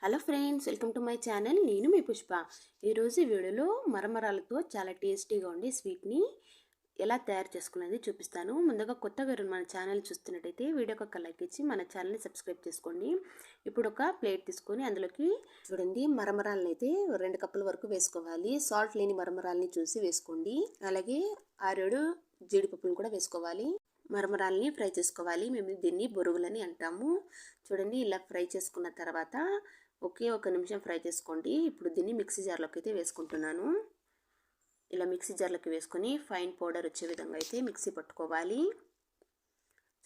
Hello friends, welcome to my channel. నేను మీ పుష్ప. ఈరోజు వీడియోలో మరమరాలతో చాలా టేస్టీగా ఉండే స్వీట్ని ఎలా తయారు చేసుకునేది చూపిస్తాను. ముందుగా కొత్తగా మన ఛానల్ చూస్తున్నట్టయితే వీడియోకి ఒక లైక్ ఇచ్చి మన ఛానల్ని సబ్స్క్రైబ్ చేసుకోండి. ఇప్పుడు ఒక ప్లేట్ తీసుకొని అందులోకి చూడండి మరమరాలని అయితే 2 కప్పుల వరకు వేసుకోవాలి. సాల్ట్ లేని మరమరాలని చూసి వేసుకోండి. అలాగే 6 జీడిపప్పులను కూడా వేసుకోవాలి. మరమరాలని ఫ్రై చేసుకోవాలి. మేము దీన్ని బొరుగులని అంటాము. చూడండి ఇలా ఫ్రై చేసుకున్న తర్వాత ఒక నిమిషం ఫ్రై చేసుకోండి. ఇప్పుడు దీన్ని మిక్సీ జార్లోకి అయితే వేసుకుంటున్నాను. ఇలా మిక్సీ జార్లోకి వేసుకొని ఫైన్ పౌడర్ వచ్చే విధంగా అయితే మిక్సీ పట్టుకోవాలి.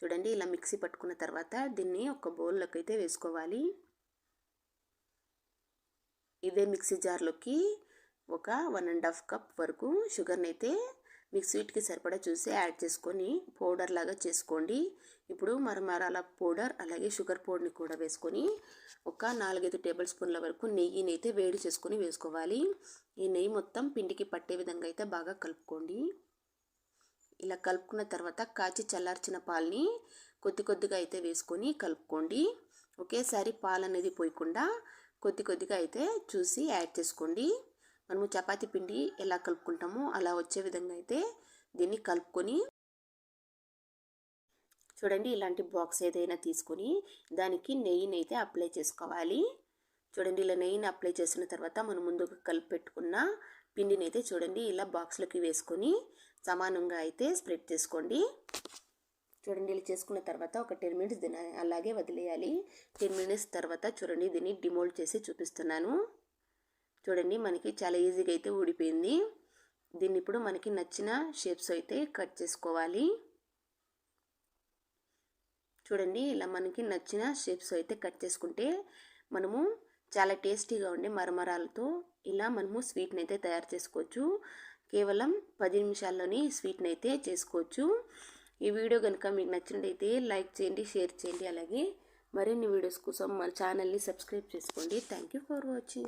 చూడండి ఇలా మిక్సీ పట్టుకున్న తర్వాత దీన్ని ఒక బౌల్లోకి అయితే వేసుకోవాలి. ఇదే మిక్సీ జార్లోకి ఒక 1.5 కప్ వరకు షుగర్ని అయితే మీకు స్వీట్కి సరిపడా చూసి యాడ్ చేసుకొని పౌడర్ లాగా చేసుకోండి. ఇప్పుడు మరమరాల పౌడర్ అలాగే షుగర్ పౌడర్ని కూడా వేసుకొని ఒక 4-5 టేబుల్ స్పూన్ల వరకు నెయ్యిని అయితే వేడి చేసుకొని వేసుకోవాలి. ఈ నెయ్యి మొత్తం పిండికి పట్టే విధంగా అయితే బాగా కలుపుకోండి. ఇలా కలుపుకున్న తర్వాత కాచి చల్లార్చిన పాలని కొద్దిగా అయితే వేసుకొని కలుపుకోండి. ఒకేసారి పాలు అనేది పోయకుండా కొద్దిగా అయితే చూసి యాడ్ చేసుకోండి. మనము చపాతీ పిండి ఎలా కలుపుకుంటామో అలా వచ్చే విధంగా అయితే దీన్ని కలుపుకొని చూడండి ఇలాంటి బాక్స్ ఏదైనా తీసుకొని దానికి నెయ్యిని అయితే అప్లై చేసుకోవాలి. చూడండి ఇలా నెయ్యిని అప్లై చేసిన తర్వాత మనం ముందుగా కలిపి పెట్టుకున్న పిండిని అయితే చూడండి ఇలా బాక్స్లోకి వేసుకొని సమానంగా అయితే స్ప్రెడ్ చేసుకోండి. చూడండి ఇలా చేసుకున్న తర్వాత ఒక 10 మినిట్స్ దీన్ని అలాగే వదిలేయాలి. 10 మినిట్స్ తర్వాత చూడండి దీన్ని డిమోల్డ్ చేసి చూపిస్తున్నాను. చూడండి మనకి చాలా ఈజీగా అయితే ఊడిపోయింది. దీన్ని ఇప్పుడు మనకి నచ్చిన షేప్స్ అయితే కట్ చేసుకోవాలి. చూడండి ఇలా మనకి నచ్చిన షేప్స్ అయితే కట్ చేసుకుంటే మనము చాలా టేస్టీగా ఉండే మరమరాలతో ఇలా మనము స్వీట్ని అయితే తయారు చేసుకోవచ్చు. కేవలం 10 నిమిషాల్లోనే ఈ స్వీట్ని అయితే చేసుకోవచ్చు. ఈ వీడియో కనుక మీకు నచ్చినట్లయితే లైక్ చేయండి, షేర్ చేయండి. అలాగే మరిన్ని వీడియోస్ కోసం మన ఛానల్ని సబ్స్క్రైబ్ చేసుకోండి. Thank you for watching.